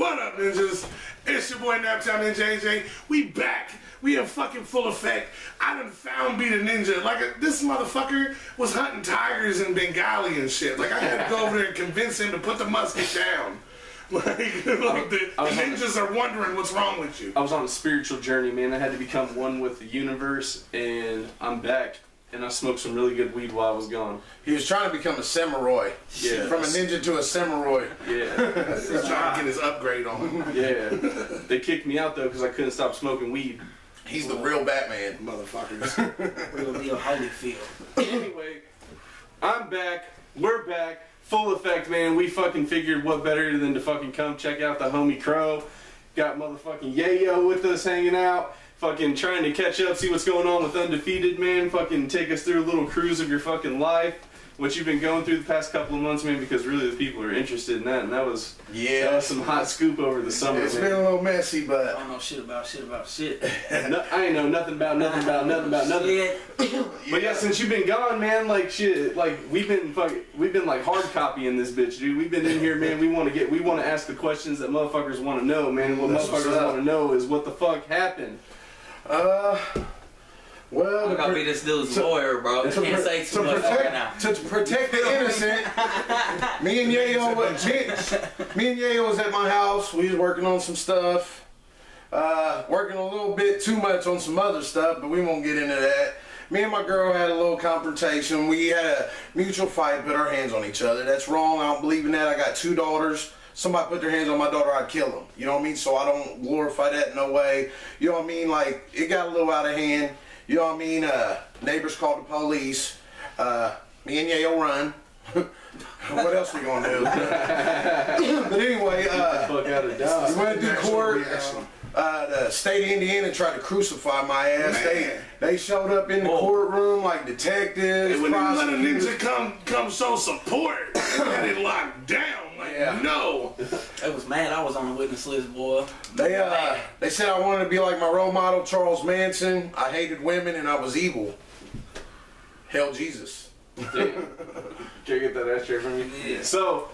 What up, ninjas? It's your boy Naptown Ninja AJ. We back. We in fucking full effect. I done found Be the Ninja. Like, this motherfucker was hunting tigers in Bengali and shit. Like, I had to go over there and convince him to put the musket down. Like the ninjas are wondering what's wrong with you. I was on a spiritual journey, man. I had to become one with the universe, and I'm back. And I smoked some really good weed while I was gone. He was trying to become a samurai. Yeah. From a ninja to a samurai. Yeah. He's trying to get his upgrade on. Yeah. They kicked me out, though, because I couldn't stop smoking weed. He's the real Batman. Motherfuckers. Real deal Holyfield. Anyway, I'm back. We're back. Full effect, man. We fucking figured what better than to fucking come check out the homie Crowe. Got motherfucking Yayo with us hanging out. Fucking trying to catch up, see what's going on with Undefeated, man. Fucking take us through a little cruise of your fucking life. What you've been going through the past couple of months, man, because really the people are interested in that, and that was some hot scoop over the summer. It's been a little messy, but I don't know shit about shit. No, I ain't know nothing about nothing. But yeah, since you've been gone, man, like shit, like we've been like hard copying this bitch, dude. We've been in here, man. We want to ask the questions that motherfuckers want to know, man. What motherfuckers want to know is what the fuck happened. Well, I gotta be this dude's lawyer, bro. You can't say too much right now. To protect the innocent, me and Yayo was at my house. We was working on some stuff. Working a little bit too much on some other stuff, but we won't get into that. Me and my girl had a little confrontation. We had a mutual fight, put our hands on each other. That's wrong. I don't believe in that. I got 2 daughters. Somebody put their hands on my daughter, I'd kill them. You know what I mean? So I don't glorify that in no way. You know what I mean? Like, it got a little out of hand. You know what I mean? Neighbors called the police. Me and Yayo run. What else we gonna do? But anyway, we went to court. The state of Indiana tried to crucify my ass. They showed up in the courtroom like detectives. And when they let a ninja come show support, they had it locked down. Like, no. They was mad I was on the witness list, boy. They said I wanted to be like my role model, Charles Manson. I hated women and I was evil. Hell, Jesus. Can I get that ashtray from you? Yeah. So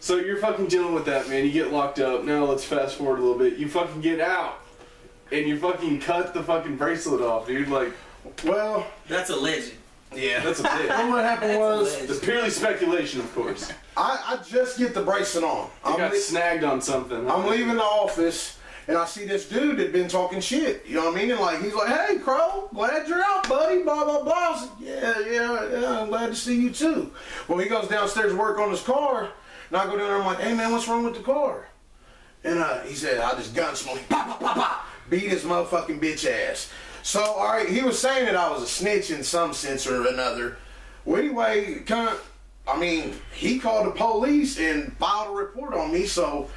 you're fucking dealing with that, man. You get locked up. Now let's fast forward a little bit. You fucking get out, and you fucking cut the fucking bracelet off, dude. Like, well, that's a legend. Yeah, that's a bit. Well, what happened was, it's purely speculation, of course. I just get the bracelet on. I got snagged on something. I'm leaving the office, and I see this dude that been talking shit. You know what I mean? And like, he's like, "Hey, Crowe, glad you're out, buddy." Blah blah blah. I said, yeah. I'm glad to see you too. Well, he goes downstairs to work on his car, and I go down there. I'm like, "Hey man, what's wrong with the car?" And he said, "I just gun smoke, pop pop pop pop, beat his motherfucking bitch ass." So, all right, he was saying that I was a snitch in some sense or another. Well, anyway, he called the police and filed a report on me, so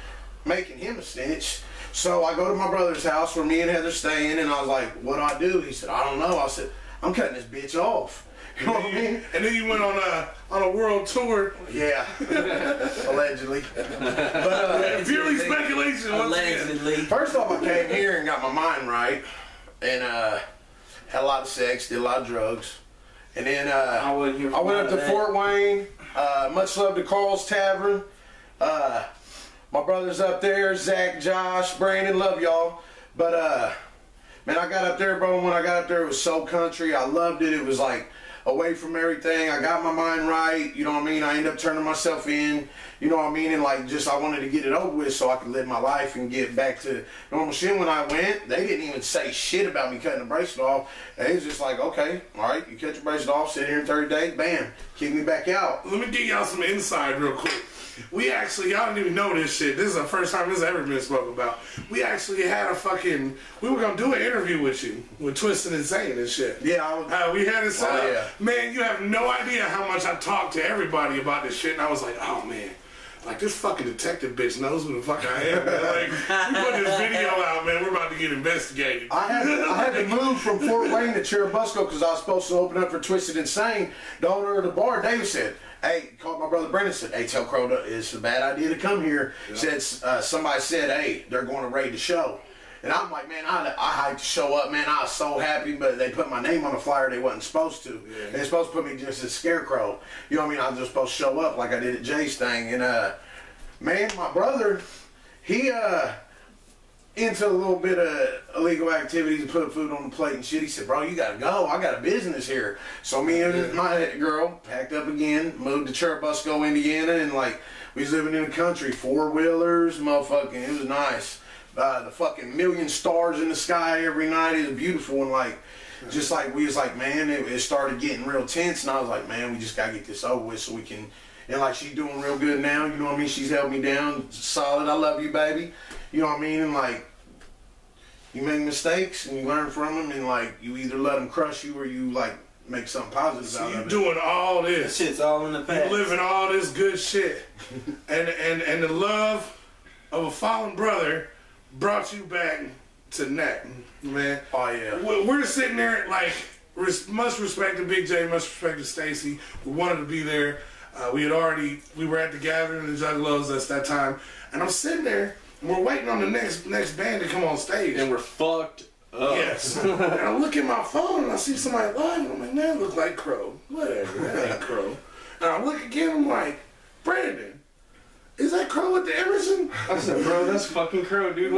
making him a snitch. So I go to my brother's house where me and Heather staying, and I was like, "What do I do?" He said, "I don't know." I said, "I'm cutting this bitch off." You know what I mean? And then you went on a world tour. Yeah, allegedly. But purely speculation. Allegedly. First off, I came here and got my mind right, and had a lot of sex, did a lot of drugs, and then I went up to Fort Wayne. Much love to Carl's Tavern. My brother's up there, Zach, Josh, Brandon, love y'all. But man, I got up there, bro. When I got up there, it was so country. I loved it. It was like away from everything. I got my mind right. You know what I mean? I ended up turning myself in. You know what I mean? And like, just I wanted to get it over with so I could live my life and get back to normal shit. When I went, they didn't even say shit about me cutting the bracelet off. They was just like, "Okay, all right, you cut your bracelet off, sit here in 30 days, bam, kick me back out." Let me give y'all some insight real quick. We actually, y'all don't even know this shit. This is the first time this has ever been spoken about. We actually had we were going to do an interview with you, with Twisted Insane and shit. Yeah. We had it set up. Yeah. Man, you have no idea how much I talked to everybody about this shit, and I was like, "Oh, man. Like, this fucking detective bitch knows who the fuck I am, man. Like, we put this video out, man. We're about to get investigated." I had to move from Fort Wayne to Churubusco because I was supposed to open up for Twisted Insane. The owner of the bar, David, said, "Hey," called my brother Brendan, said, "Hey, tell Crowe it's a bad idea to come here." Yeah. Said somebody said, "Hey, they're going to raid the show." And I'm like, man, I hyped to show up, man. I was so happy, but they put my name on the flyer they wasn't supposed to. Yeah. They were supposed to put me just as Scarecrow. You know what I mean? I was just supposed to show up like I did at Jay's thing. And, man, my brother, he into a little bit of illegal activities and put food on the plate and shit. He said, bro, you gotta go. I got a business here. So me and my girl packed up again, moved to Churubusco, Indiana, and like we was living in the country, 4-wheelers, motherfucking, it was nice. The fucking million stars in the sky every night is beautiful, and like just like we was like, man, it started getting real tense, and I was like, man, we just gotta get this over with so we can. And like she's doing real good now, you know what I mean? She's held me down solid. I love you, baby. You know what I mean? And like, you make mistakes and you learn from them, and like, you either let them crush you or you like make something positive out of it. So you doing all this. Shit's all in the past. You living all this good shit. and the love of a fallen brother brought you back to Nat, man. Oh, yeah. We're sitting there like, much respect to Big J, much respect to Stacy. We wanted to be there. We were at the gathering in Juggalos at that time. And I'm sitting there, and we're waiting on the next band to come on stage. And we're fucked up. Yes. And I look at my phone, and I see somebody live, and I'm like, man, that look like Crowe. Whatever, that ain't Crowe. And I look again, I'm like, Brandon, is that Crowe with the Emerson? I said, bro, that's fucking Crowe, dude.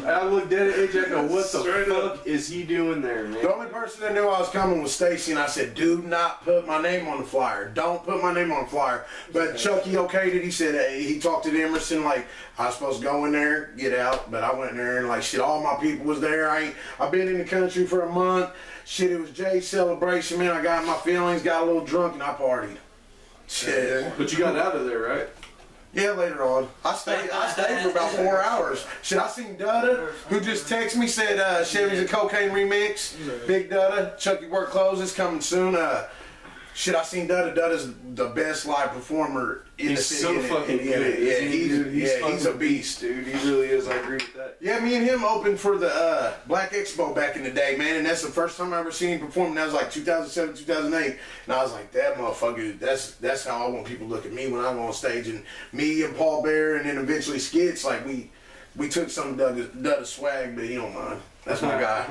I looked at it, AJ, I go, what the Straight fuck up. is he doing there, man? The only person that knew I was coming was Stacy, and I said, do not put my name on the flyer. Don't put my name on the flyer. But Chucky okayed it. He said, hey, he talked to Emerson like I was supposed to go in there, get out. But I went in there and like shit, all my people was there. I've been in the country for a month. Shit, it was Jay's celebration, man. I got in my feelings, got a little drunk, and I partied. Shit. But you got out of there, right? Yeah, later on. I stayed for about 4 hours. Shit, I seen Dutta, who just texted me, said Chevy's a Cocaine remix. Big Dutta, Chucky Work Clothes is coming soon. Shit, I seen Dutta. Dutta's the best live performer in the city. He's so fucking good. Yeah, he's a beast, dude. He really is. I agree with that. Yeah, me and him opened for the Black Expo back in the day, man, and that's the first time I ever seen him perform. And that was like 2007, 2008, and I was like, that motherfucker. That's how I want people to look at me when I go on stage. And me and Paul Bear, and then eventually Skits, like we took some Dutta's swag, but he don't mind. That's my guy.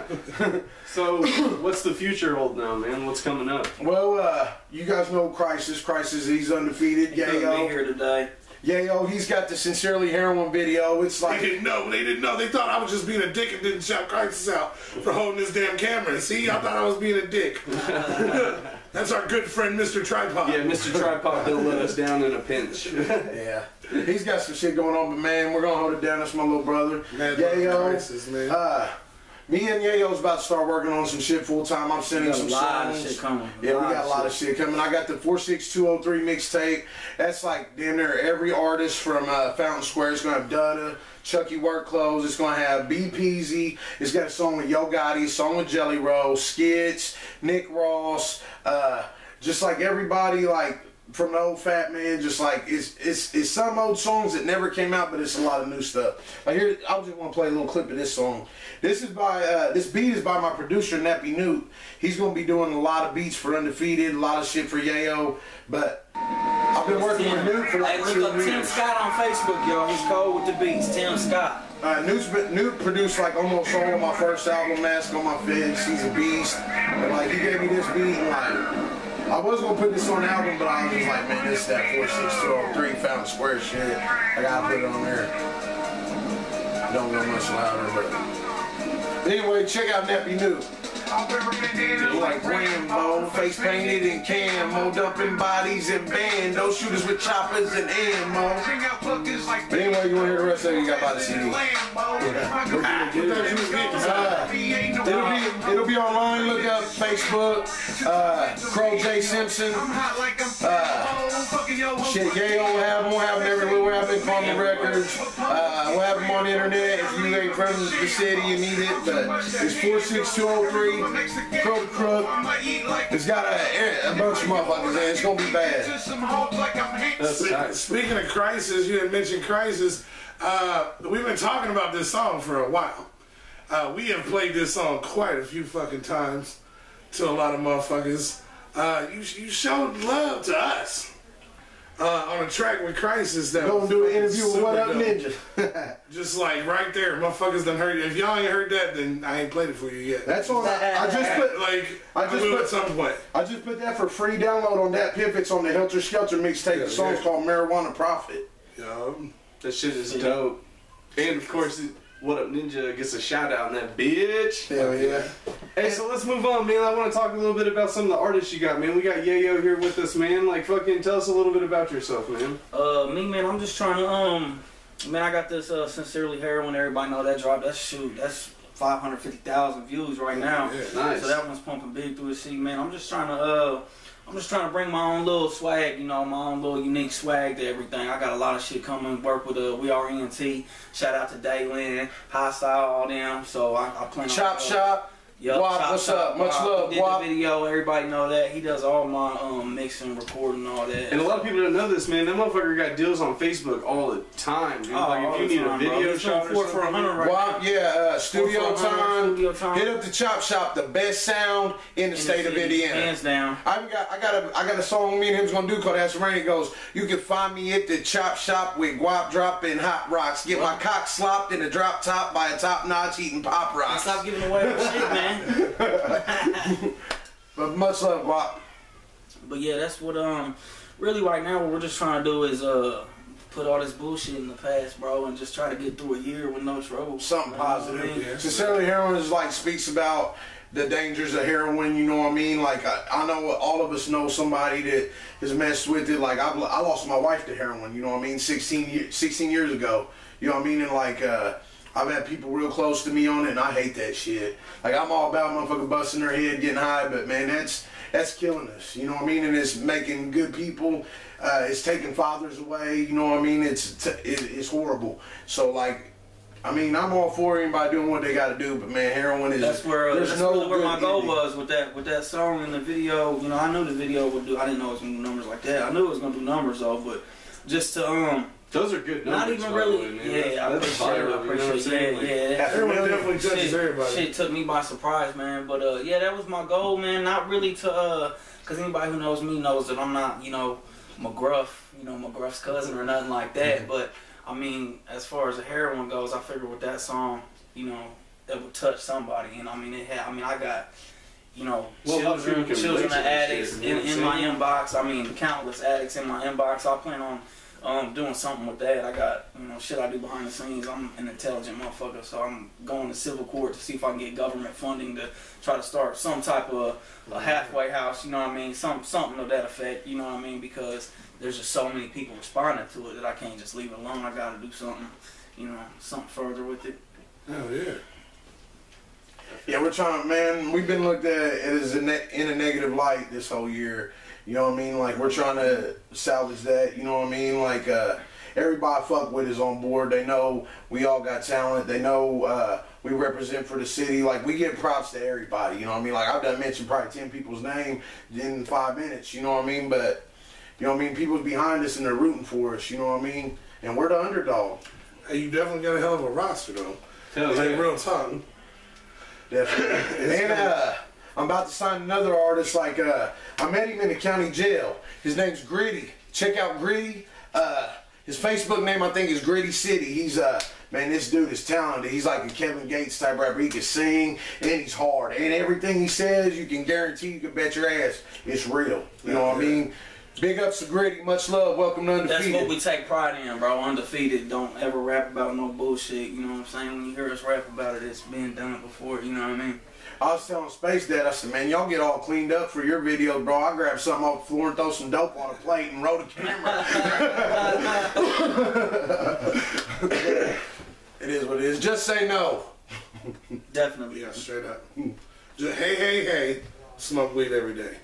So, what's the future hold now, man? What's coming up? Well, you guys know Crisis. Crisis, he's undefeated. He couldn't be Yayo. here today. Yayo, he's got the Sincerely Heroin video. It's like... They didn't know. They thought I was just being a dick and didn't shout Crisis out for holding this damn camera. See, I thought I was being a dick. That's our good friend, Mr. Tripod. Yeah, Mr. Tripod, he'll let us down in a pinch. Yeah. He's got some shit going on, but man, we're going to hold it down. That's my little brother. Man, Yayo. Crisis, man. Me and Yayo's about to start working on some shit full time. I'm sending some songs. A lot of shit coming. Yeah, we got a lot of shit coming. I got the 46203 mixtape. That's like damn near every artist from Fountain Square. It's gonna have Dutta, Chucky Work Clothes. It's gonna have B Peasy. It's got a song with Yo Gotti, a song with Jelly Roll, Skits, Nick Ross. Just like everybody like from the old Fat Man. Just like it's some old songs that never came out, but it's a lot of new stuff. Like here, I just want to play a little clip of this song. This beat is by my producer Nappy Newt. He's gonna be doing a lot of beats for Undefeated, a lot of shit for Yayo. But I've been working with Newt for like 2 look up years. Tim Scott on Facebook, y'all. He's cold with the beats. Tim Scott. Newt produced like almost all of my first album, Mask on My Face. He's a beast. And like he gave me this beat and like I was gonna put this on the album, but I was just like, man, this is that 46203 Fountain Square shit. I gotta put it on there. Don't go much louder, but anyway, check out Nappy Newt. Like Rambo, face painted in camo, dumping bodies in bando, shooters with choppers and ammo. But anyway, you want to hear the rest of it? You got by the CD. It'll be online. Look up Facebook. Crowe J Simpson. Shit, Yayo will have them. We'll have them everywhere. We'll have them in Palmer Records. We'll have them on the internet. If you ain't from the city, you need it. But it's 46203. Crowe The Crook. It's got a bunch of motherfuckers in it. It's gonna be bad. Speaking of Crisis, you had mentioned Crisis. We've been talking about this song for a while. We have played this song quite a few fucking times to a lot of motherfuckers. You showed love to us on a track with Crisis. That Gonna do an interview with What Up Ninja. Just like right there, motherfuckers done heard it. If y'all ain't heard that, then I ain't played it for you yet. That's on. I just put at some point. I just put that for free download on that Pip. It's on the Helter Skelter mixtape. The song's called Marijuana Prophet. Yo, That shit is dope. And of course, What Up Ninja gets a shout out in that bitch. Hell yeah. Hey, so let's move on, man. I want to talk a little bit about some of the artists you got, man. We got Yayo here with us, man. Like, fucking tell us a little bit about yourself, man. Me, man, I'm just trying to, man, I got this Sincerely Heroin. Everybody know that drop. That's 550,000 views right now. Yeah, nice. So that one's pumping big through the city, man. I'm just trying to bring my own little swag, you know, my own little unique swag to everything. I got a lot of shit coming. Work with We Are ENT. Shout out to Daylin, Hostile, all them. So I plan on Chop Shop. Yep, Wop, what's up? Much love, Did Wop. the video, everybody know that. He does all my mixing, recording, all that. And a lot of people don't know this, man. That motherfucker got deals on Facebook all the time, dude. Oh, like, if you need a video shot or for something. 100 right Wop, yeah, studio time. Studio time. Hit up the Chop Shop, the best sound in the state of Indiana. Hands down. I got a song me and him's gonna do called That's Rain. It goes, you can find me at the Chop Shop with guap dropping hot rocks. Get my cock slopped in a drop top by a top notch eating pop rocks. Stop giving away our shit, man. But much love, guap. But yeah, that's what really right now what we're just trying to do is put all this bullshit in the past, bro, and just try to get through a year with no trouble. Something positive. You know what I mean? Sincerely Heroin is like speaks about the dangers of heroin, you know what I mean? Like I know all of us know somebody that has messed with it. Like I lost my wife to heroin, you know what I mean? 16 years ago, you know what I mean? And like I've had people real close to me on it, and I hate that shit. Like, I'm all about motherfucker busting their head, getting high, but man, that's killing us. You know what I mean? And it's making good people. It's taking fathers away. You know what I mean? It's horrible. So like, I mean, I'm all for anybody doing what they got to do, but man, heroin is. That's where my goal was with that song and the video. You know, I knew the video would do. I didn't know it was gonna do numbers like that. I knew it was gonna do numbers though, but just to Those are good numbers. not even really. Yeah, I appreciate it. Yeah. Everyone definitely judges everybody. Shit took me by surprise, man. But yeah, that was my goal, man. Not really to cause anybody who knows me knows that I'm not, you know, McGruff's cousin or nothing like that. But I mean, as far as the heroin goes, I figured with that song, you know, it would touch somebody. And I mean, I got, you know, children of addicts in my inbox. I mean, countless addicts in my inbox. I plan on doing something with that. I got, you know, shit I do behind the scenes. I'm an intelligent motherfucker, so I'm going to civil court to see if I can get government funding to try to start some type of a halfway house, you know what I mean? Something of that effect, you know what I mean? Because there's just so many people responding to it that I can't just leave it alone. I gotta do something, you know, something further with it. Oh, yeah. Yeah, we're trying, man, we've been looked at as in a negative light this whole year. You know what I mean? Like, we're trying to salvage that, you know what I mean? Like, everybody I fuck with is on board. They know we all got talent. They know we represent for the city. Like, we give props to everybody, you know what I mean? Like, I've done mention probably 10 people's name in 5 minutes, you know what I mean? But, you know what I mean? People's behind us and they're rooting for us, you know what I mean? And we're the underdog. Hey, you definitely got a hell of a roster, though. Hell Like, yeah. real talk. Definitely. And I'm about to sign another artist. Like, I met him in the county jail. His name's Gritty. Check out Gritty. His Facebook name, I think, is Gritty City. He's man, this dude is talented. He's like a Kevin Gates type rapper. He can sing and he's hard. And everything he says, you can guarantee, you can bet your ass it's real. You know what I mean? Big ups to Gritty. Much love. Welcome to Undefeated. That's what we take pride in, bro. Undefeated. Don't ever rap about no bullshit. You know what I'm saying? When you hear us rap about it, it's been done before. You know what I mean? I was telling Space Dad, I said, man, y'all get all cleaned up for your videos, bro. I grab something off the floor and throw some dope on a plate and roll the camera. It is what it is. Just say no. Definitely. Yeah, straight up. Just, hey, smoke weed every day.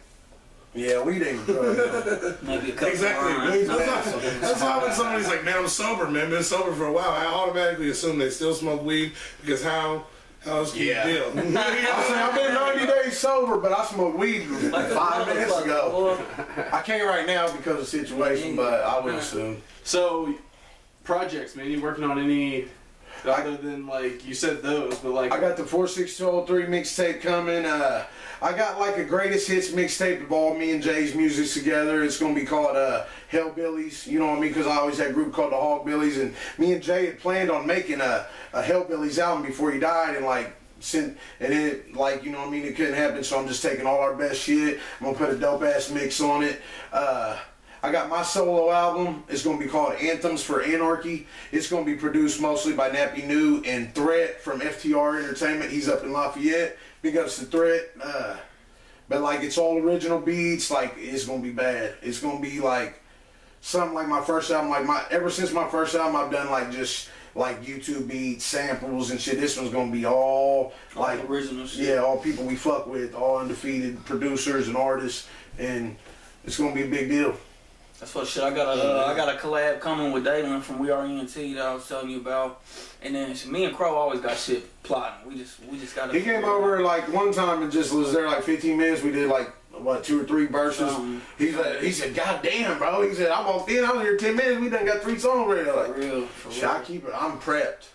Yeah, we didn't. Maybe a couple Exactly. lines. That's why when somebody's like, man, I'm sober, man, been sober for a while, I automatically assume they still smoke weed because how else can you deal? I've been 90 days sober, but I smoked weed Like a 5 minutes ago. boy. I can't right now because of the situation, but I will soon. So, projects, man. You working on any other than, like, you said those, but like I got the 46203 mixtape coming. I got like a greatest hits mixtape of all me and Jay's music together. It's gonna be called Hellbillies. You know what I mean? Because I always had a group called the Hogbillies, and me and Jay had planned on making a Hellbillies album before he died, and like. And it, like, you know what I mean, it couldn't happen, so I'm just taking all our best shit. I'm gonna put a dope ass mix on it. I got my solo album. It's going to be called Anthems for Anarchy. It's going to be produced mostly by Nappy New and Threat from FTR Entertainment. He's up in Lafayette. Big ups to Threat. But like, it's all original beats. Like, it's going to be bad. It's going to be like something like my first album. Like ever since my first album, I've done like just like YouTube beats, samples and shit. This one's going to be all like original shit. Yeah, all people we fuck with, all undefeated producers and artists, and it's going to be a big deal. That's what shit. I got a collab coming with Dalen from We Are ENT that I was telling you about, and then me and Crowe always got shit plotting. We just got. He came over like one time and just was there like 15 minutes. We did like what 2 or 3 verses. He said, "God damn, bro." He said, "I walked in. I was here 10 minutes. We done got 3 songs ready." Like, for real. shit, I keep it. I'm prepped.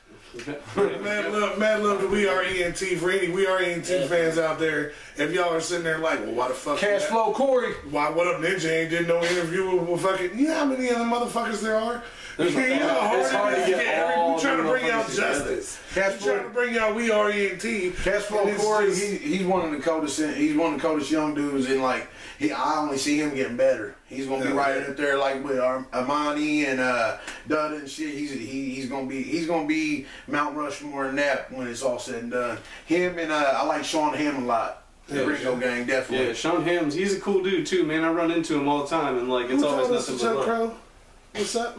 Mad love to We Are ENT. For any We Are ENT fans out there, if y'all are sitting there like, well, why the fuck? Cash Flow Corey. Why? What up, Ninja? Ain't did no interview with fucking. You know how many other motherfuckers there are? You know how hard it is to get every. We trying to bring out justice. Cash Trying to bring out We Are ENT. Cash Flow Corey. He's one of the coldest. He's one of the coldest young dudes. And like, I only see him getting better. He's gonna be right up there like with Amani and Dutta and shit. He's gonna be Mount Rushmore and Nap when it's all said and done. Him and I like Sean Hamm a lot. The Ringo Gang, definitely. Yeah, Sean Hamm's, he's a cool dude too, man. I run into him all the time, and like, it's always nothing but love. Crowe? What's up?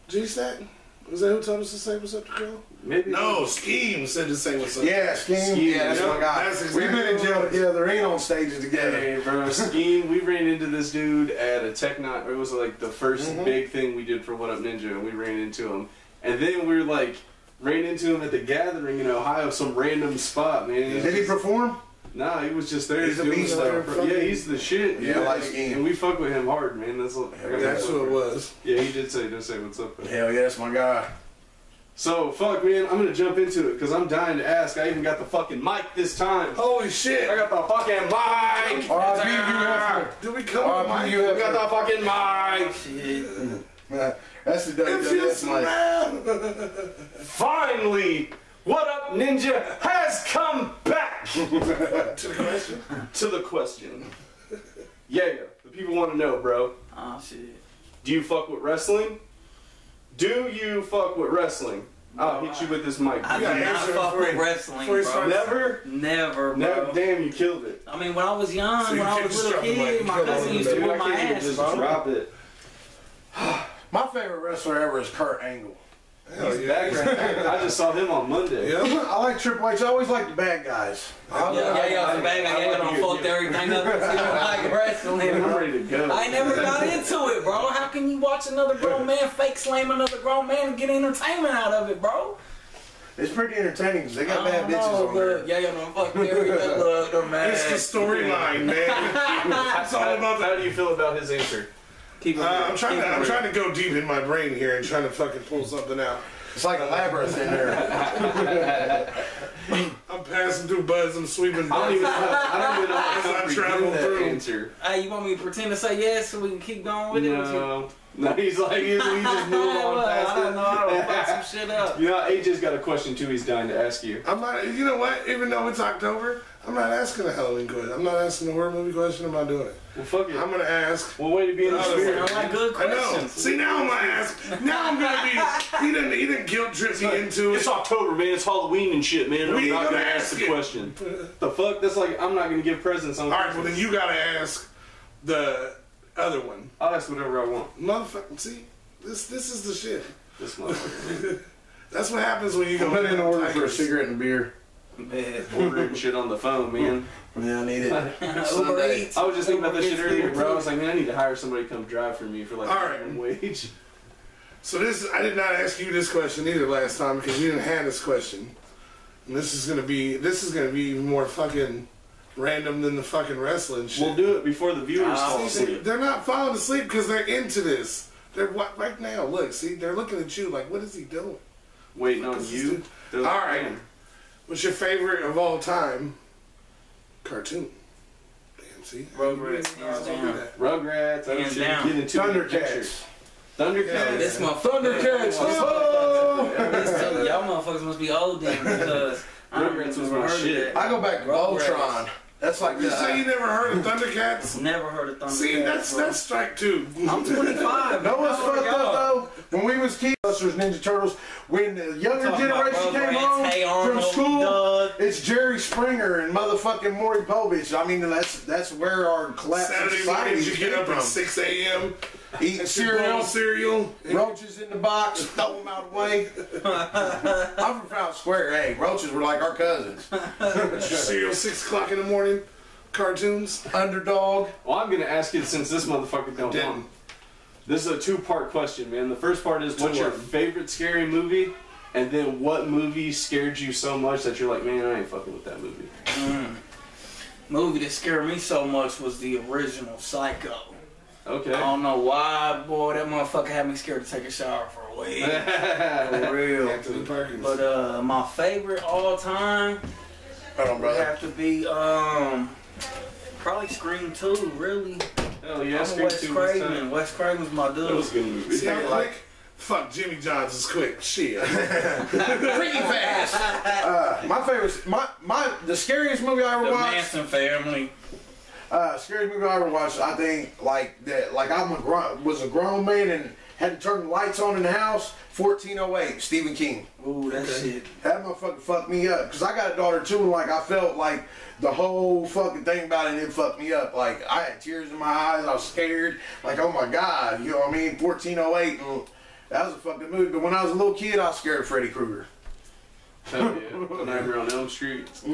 G-Stack? Was that who told us to say what's up to Crowe? Maybe. No, Scheme said to say what's up. Yeah, Scheme. Yeah, that's my guy. That's exactly We've been in jail together. Ain't on stages together. Hey, bro, Scheme. We ran into this dude at a Tech Night. It was like the first big thing we did for What Up Ninja, and we ran into him. And then we were like, ran into him at the gathering in Ohio, some random spot, man. Did he perform? Nah, he was just there. He's a doing beast stuff. there. Yeah, he's the shit. Yeah, I like Scheme. And we fuck with him hard, man. That's who it was. Yeah, he did say what's up. Though. Hell yeah, that's my guy. So, fuck, man, I'm gonna jump into it, because I'm dying to ask. I even got the fucking mic this time. Holy shit. I got the fucking mic! Did we come with We got the fucking mic! Shit. That's the WWF mic. Finally, What Up Ninja has come back! To the question? To the question. Yeah, the people want to know, bro. Oh, shit. Do you fuck with wrestling? Do you fuck with wrestling? I'll hit you with this mic. I do not fuck with wrestling, bro. Never, bro. Damn, you killed it. I mean, when I was young, So when I was a little kid, my cousin used to whip my ass. Just drop it. My favorite wrestler ever is Kurt Angle. He's back right now. I just saw him on Monday. Yeah. I like Triple H. I always like the bad guys. The bad guy. Yeah, don't fucked everything up. Like wrestling, I'm bro. ready to go. I never got into it, bro. How can you watch another grown man fake slam another grown man and get entertainment out of it, bro? It's pretty entertaining because they got bad bitches on there. Yeah, don't fuck everything. Look, they're mad. It's the storyline, man. It's all about How do you feel about his answer? I'm trying to go deep in my brain here and trying to fucking pull something out. It's like a labyrinth in there. I'm passing through buds. I'm sweeping I don't even know as how I to travel that through. answer. Hey, you want me to pretend to say yes so we can keep going with it? No, he's like, he just moved on past I don't know. I don't fuck it. some shit up. You know, AJ's got a question too. He's dying to ask you. I'm not. You know what? Even though it's October, I'm not asking a Halloween question. I'm not asking a horror movie question. I'm not doing it. Well, fuck it. I'm gonna ask. Well, way to be in the spirit. Like good I know. questions. See, now I'm gonna ask. Now I'm gonna be. He didn't guilt trip me into it. It's October, man. It's Halloween and shit, man. I'm We not gonna gonna ask ask the it. question. The fuck? That's like I'm not gonna give presents on. All right. Well, then you gotta ask the other one. I'll ask whatever I want. Motherfucker. See, this is the shit. This motherfucker. That's what happens when you go. Put in order for a Tigers. cigarette and a beer. Bad. Ordering shit on the phone, man. Yeah, I need it. Uber Sunday. Eats. I was just thinking about that shit Uber earlier, Eats. bro. I was like, man, I need to hire somebody to come drive for me for like All a right. minimum wage. So I did not ask you this question either last time because you didn't have this question. And this is gonna be even more fucking random than the fucking wrestling shit. We'll do it before the viewers fall See, asleep. they're not falling asleep because they're into this. They're right now. Look, see, they're looking at you like, what is he doing? Waiting on This is you. All right. What's your favorite of all time cartoon? Damn, see, Rugrats, I was gonna hands do that. Rugrats. I Hands don't down. get into Thundercats. Thundercats. This motherfucker. Thundercats. Oh! Y'all motherfuckers must be old then because I Rugrats was my shit. I go back to Rugrats. Voltron. That's like You say you never heard of Thundercats? Never heard of Thundercats. See, that's strike two. I'm 25. No, what's How old fucked are up y'all? though? When we was kids, Busters, Ninja Turtles, when the younger Talking about generation came Rugrats, home Hey from Arnold, school, Doug. it's Jerry Springer and motherfucking Maury Povich. I mean, that's where our collapse of Saturday society mornings you get came up at from. 6 a.m. Eating cereal. roaches in the box, throw them out of the way. I'm from Fountain Square. Hey, roaches were like our cousins. Cereal 6 o'clock in the morning. Cartoons. Underdog. Well, I'm gonna ask you since this motherfucker don't know. This is a two-part question, man. The first part is, what's your favorite scary movie? And then what movie scared you so much that you're like, man, I ain't fucking with that movie? Movie that scared me so much was the original Psycho. Okay. I don't know why, boy, that motherfucker had me scared to take a shower for a week. For real. Anthony Perkins. But my favorite all time Hold on, would brother. have to be probably Scream 2, really. Hell yeah, I'm Scream Wes 2 was Craven. time. Wes Craven's my dude. That was a good movie. See how quick? Fuck, Jimmy Johns is quick. Shit. Pretty fast. My favorite, the scariest movie I ever The watched. Manson family. Scariest movie I ever watched. I think like that. Like was a grown man and had to turn the lights on in the house. 1408, Stephen King. Ooh, that shit. That motherfucker fucked me up. Cause I got a daughter too, and like I felt like the whole fucking thing about it fucked me up. Like I had tears in my eyes. I was scared. Like, oh my god, you know what I mean? 1408. And that was a fucking movie. But when I was a little kid, I was scared of Freddy Krueger. Hell yeah. Nightmare on Elm Street. I'm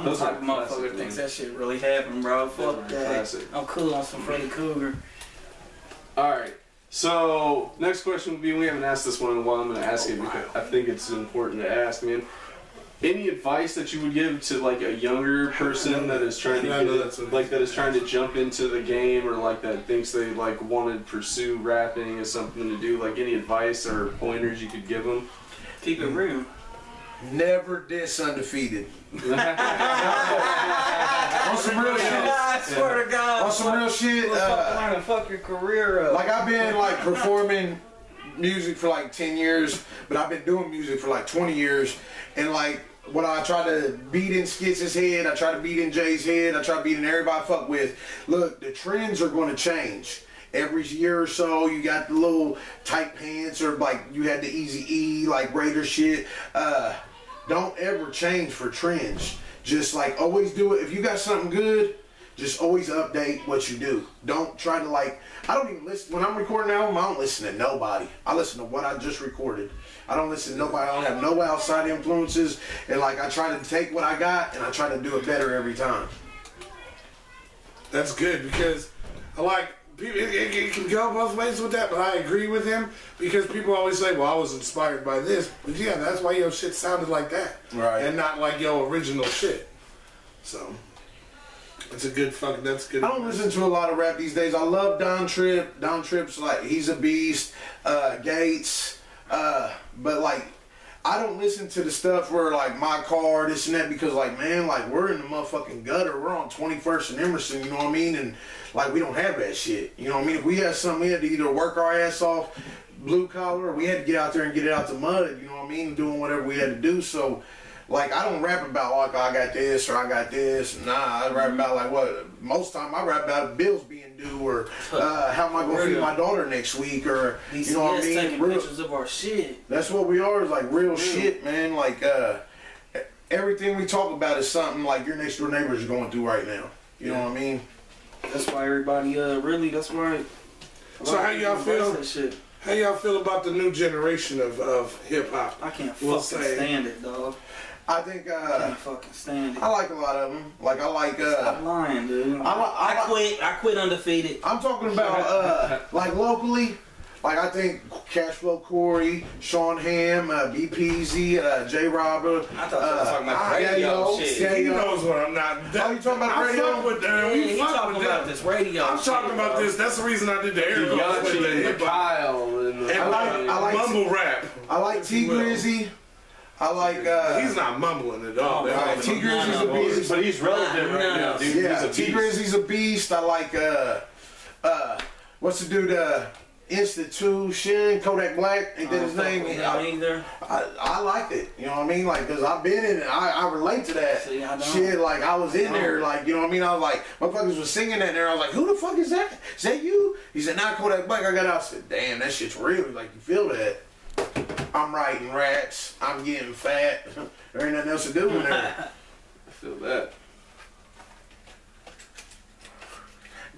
the Those type are of classic, motherfucker that man. thinks that shit really happened, bro. Fuck that. Classic. I'm cool on some Freddy Krueger. Alright. So, next question would be, we haven't asked this one in a while, I'm going to ask it because I think it's important to ask, man. Any advice that you would give to like a younger person that is trying to that is trying to jump into the game, or like that thinks they like want to pursue rapping as something to do? Like any advice or pointers you could give them? Keep it real. Never diss Undefeated. On some real shit. I swear to God. On some real shit. Fuck your career up. Like I've been like performing music for like 10 years, but I've been doing music for like 20 years, and like when I try to beat in Skitz's head, I try to beat in Jay's head, I try to beat in everybody I fuck with. Look, the trends are going to change. Every year or so, you got the little tight pants, or like you had the Eazy-E, like Raider shit. Don't ever change for trends. Just like always do it. If you got something good, just always update what you do. Don't try to like, I don't even listen, when I'm recording an album, I don't listen to nobody. I listen to what I just recorded. I don't listen to nobody. I don't have no outside influences. And like, I try to take what I got and I try to do it better every time. That's good, because I like, it can go both ways with that, but I agree with him, because people always say, well, I was inspired by this. But yeah, that's why your shit sounded like that. Right. And not like your original shit. So, it's a good fucking, that's good. I don't listen to a lot of rap these days. I love Don Tripp. Don Tripp's like, he's a beast. Gates. But like, I don't listen to the stuff where like my car, this and that, because like, man, like we're in the motherfucking gutter. We're on 21st and Emerson, you know what I mean? And like, we don't have that shit. You know what I mean? If we had something, we had to either work our ass off, blue collar, or we had to get out there and get it out the mud, you know what I mean? Doing whatever we had to do. So like, I don't rap about like, I got this or I got this. Nah, I rap about like what, most time I rap about bills being due, or how am I going to feed my daughter next week, or you know what I mean? Taking pictures of our shit. That's what we are, is like real shit, man. Like everything we talk about is something like your next door neighbors are going through right now. You know what I mean? That's why everybody, really, that's why. So how y'all feel? How y'all feel about the new generation of hip hop? I can't fucking stand it, dog. I think I can't fucking stand it. I like a lot of them. Like I like Stop lying, dude. I quit Undefeated. I'm talking about like locally. Like I think Cashflow Corey, Sean Hamm, BPZ, J Robber. I thought you were talking about radio shit. He knows what I'm not. Oh, you talking about radio? I fuck with them. Yeah, We he fuck talking with about them. this radio. I'm talking shit, about bro. this. That's the reason I did the air quotes with the Yachi, hip hop Kyle, and and like mumble rap. I like T Grizzy. I like He's not mumbling at all. Right, T Grizzy's a beast. but he's relevant right now, dude. Yeah, He's a T beast. Grizzy's a beast. I like what's the dude? Institution, Kodak Black, ain't that his name? I liked it, you know what I mean? Like, cause I've been in it, I relate to that shit. Like, I was in there, like, you know what I mean? I was like, motherfuckers was singing that there. I was like, who the fuck is that? Is that you? He said, nah, Kodak Black. I got out. I said, damn, that shit's real. Like, you feel that? I'm writing rats. I'm getting fat. There ain't nothing else to do in there. I feel that.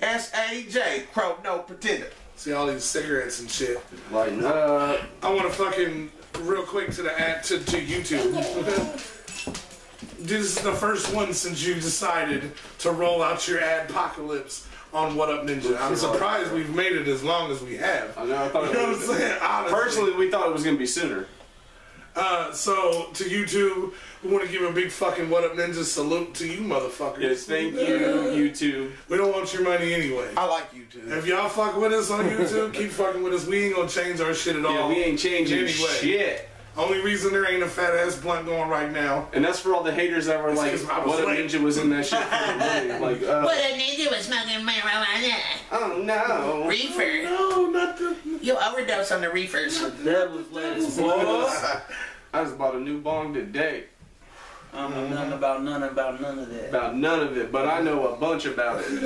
S.A.J. Crowe, no pretender. See all these cigarettes and shit. Lighten up. I want to fucking real quick to the ad to YouTube. This is the first one since you decided to roll out your adpocalypse on What Up Ninja. I'm surprised we've made it as long as we have. I know. I thought you know what I'm saying? Honestly. Personally, we thought it was gonna be sooner. So to YouTube, we want to give a big fucking What Up Ninja salute to you motherfuckers. Yes, thank you, YouTube. We don't want your money anyway. I like YouTube. If y'all fuck with us on YouTube, keep fucking with us. We ain't gonna change our shit at all. Yeah, we ain't changing shit. Only reason there ain't a fat ass blunt going right now. And that's for all the haters that were like, What Up Ninja was in that shit for the money. Like, What Up Ninja was smoking marijuana. Oh no. Reefer. No, not the... You overdose on the reefers. That was lettuce, boys. I just bought a new bong today. I don't know nothing about none of that. About none of it, but I know a bunch about it. You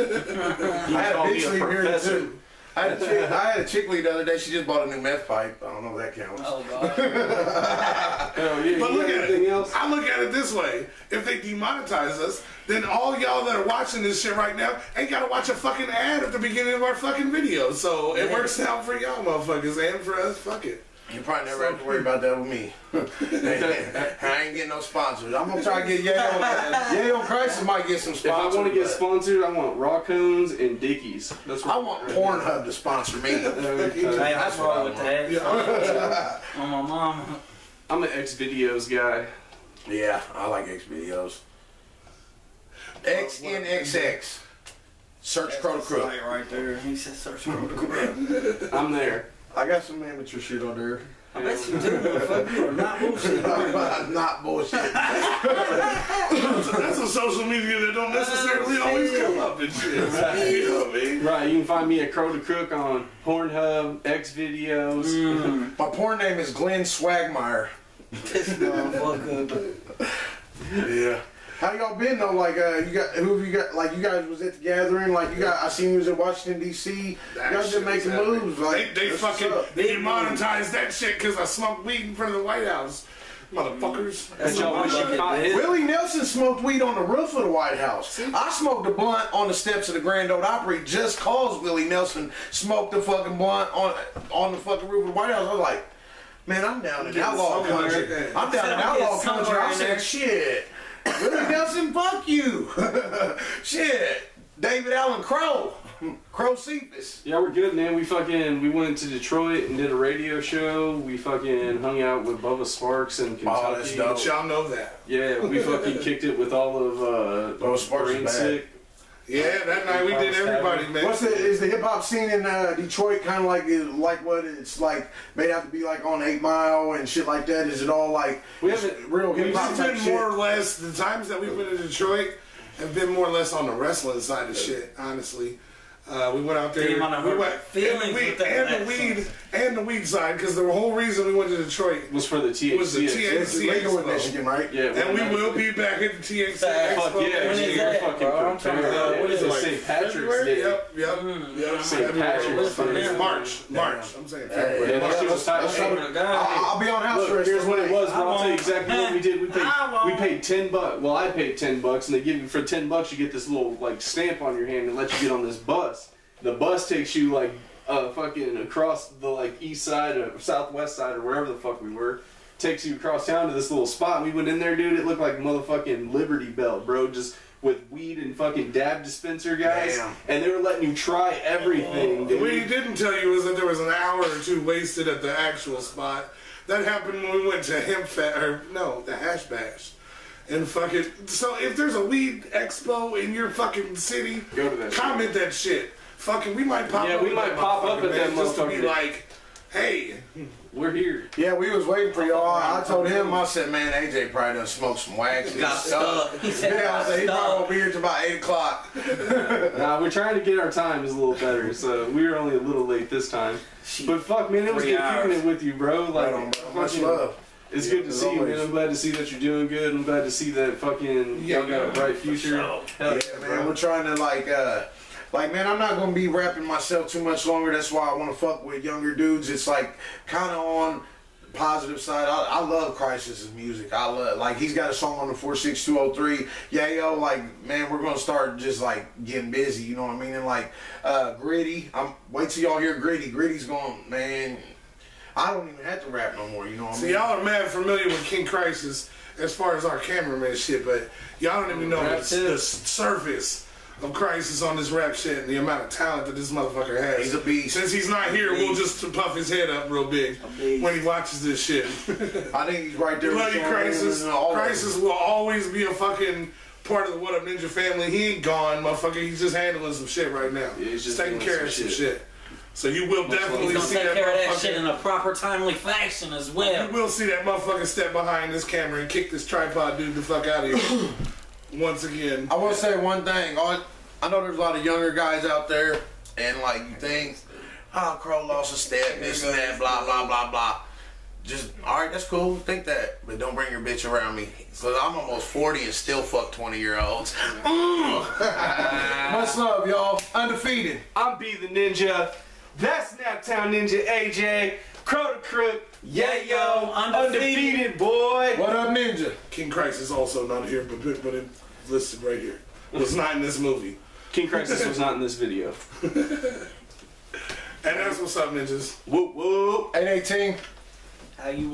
I had call a me bitch a leave here professor. too. I had a chick leave the other day. She just bought a new meth pipe. I don't know if that counts. Oh, God. Hell yeah. But You look got at anything it. else? I look at it this way. If they demonetize us, then all y'all that are watching this shit right now ain't gotta watch a fucking ad at the beginning of our fucking video. So it works out for y'all motherfuckers and for us. Fuck it. You probably never have to worry about that with me. I ain't getting no sponsors. I'm gonna try to get Yayo. Yayo Crisis might get some If sponsors. I want to get sponsored, I want Raccoons and Dickies. That's what I want Pornhub to sponsor me. Hey, I roll with that. Yeah. On my mama. I'm an X-Videos guy. Yeah, I like X videos. XNXX. Search Crowe The Crook. Right there. He said search Crowe The Crook. I'm there. I got some amateur shit on there. I bet you do, motherfucker. You are not bullshit. Not bullshit. That's a social media that don't necessarily always come up and shit. You know what I mean? Right, you can find me at Crowe The Crook on Pornhub, X-Videos. My porn name is Glenn Swagmeyer. This motherfucker. Yeah. How y'all been though? Like, you got who have you got? Like, you guys was at the gathering. Like, you got. I seen you was in Washington D.C. Y'all just making moves. Like, they fucking demonetized that shit because I smoked weed in front of the White House, motherfuckers. That y'all wish you caught his. Willie Nelson smoked weed on the roof of the White House. I smoked a blunt on the steps of the Grand Ole Opry just cause Willie Nelson smoked the fucking blunt on the fucking roof of the White House. I was like, man, I'm down in outlaw country. I'm down in outlaw country. I said, shit. Willie Nelson, fuck you. Shit. David Allen Crowe. Crowe Cephas. Yeah, we're good, man. We went to Detroit and did a radio show. We fucking hung out with Bubba Sparks in Kentucky. Oh, that's dope. But y'all know that. Yeah, we fucking kicked it with all of Bubba Sparks Brain is bad. Sick. Yeah, that night we did everybody, man. Is the hip hop scene in Detroit kind of like what it's like? May have to be like on 8 Mile and shit like that. Is it all like We haven't real hip hop It's type been shit? more or less, the times that we've been in Detroit have been more or less on the wrestling side of shit, honestly. We went out there. Damn, I We hurt went feelings with that the weed side, because the whole reason we went to Detroit Was for the THC. was the It's THC legal in Expo. Michigan, right? Yeah, And we will be back at the THC Fuck Expo. yeah, When is you're that, fucking bro? I'm trying to prepared. What is it, like St. Patrick's February? Day. Yep. St. Patrick's Day. March. I'm saying February. Yeah, that shit was tight. I'll be on house Look, arrest. here's what it was, bro. I'll tell you won't. exactly what we did. I We won't. paid $10. Well, I paid $10, and they give you for $10 you get this little like stamp on your hand and let you get on this bus. The bus takes you like fucking across the like east side or southwest side or wherever the fuck we were. Takes you across town to this little spot. We went in there, dude. It looked like motherfucking Liberty Bell, bro. Just with weed and fucking dab dispenser guys, Damn. and they were letting you try everything. What we didn't tell you is that there was an hour or two wasted at the actual spot. That happened when we went to the Hash Bash. And fucking, so if there's a weed expo in your fucking city, Go to that comment that shit. Fucking, we might pop Yeah, up. we at might that pop up motherfucker, at that man, just to be motherfucker. like, Hey, We're here. Yeah, we was waiting for y'all. I told him, I said, man, AJ probably done smoked some wax. Got stuck. He said, Yeah, I said, he probably won't be here till about 8 o'clock. Nah, we're trying to get our times a little better, so we were only a little late this time. But fuck, man, it was 3 good hours. kicking it with you, bro. Like, Right on, bro. Much fucking- love. It's Yeah, good to as see you, man. always. I'm glad to see that you're doing good. I'm glad to see that fucking y'all got a bright future. Hell Yeah, man, we're trying to like, man, I'm not gonna be rapping myself too much longer. That's why I want to fuck with younger dudes. It's like kind of on the positive side. I love Crisis's music. I love, like, he's got a song on the 46203. Yayo, like, man, we're gonna start just like getting busy. You know what I mean? And like, Gritty. Wait till y'all hear Gritty. Gritty's going, man. I don't even have to rap no more. You know what I so mean? y'all are mad familiar with King Crisis as far as our cameraman shit, but y'all don't even know the surface of Crisis on this rap shit and the amount of talent that this motherfucker has. He's a beast. Since he's not here, we'll just puff his head up real big when he watches this shit. I think he's right there. Love you, with Crisis. and all of Crisis will always be a fucking part of the What Up Ninja family. He ain't gone, motherfucker. He's just handling some shit right now. Yeah, he's just taking doing care some of some shit. shit. So you will definitely He's gonna see take that care of that motherfucker. shit in a proper, timely fashion as well. You will see that motherfucker step behind this camera and kick this tripod dude the fuck out of here. Once again. I will say one thing. I know there's a lot of younger guys out there, and like you think, oh, Crowe lost a step, this and that, blah blah blah blah. Just alright, that's cool. Think that, but don't bring your bitch around me, cause I'm almost 40 and still fuck 20-year-olds. Much love, y'all. Undefeated. I'm B the Ninja. That's Naptown Ninja AJ. Crowe the Crook. Yayo. Undefeated, boy. What up, Ninja? King Christ is also not here, but it's listed right here. Was not in this movie. King Crisis was not in this video. And that's what's up, ninjas. Whoop whoop. 818. How you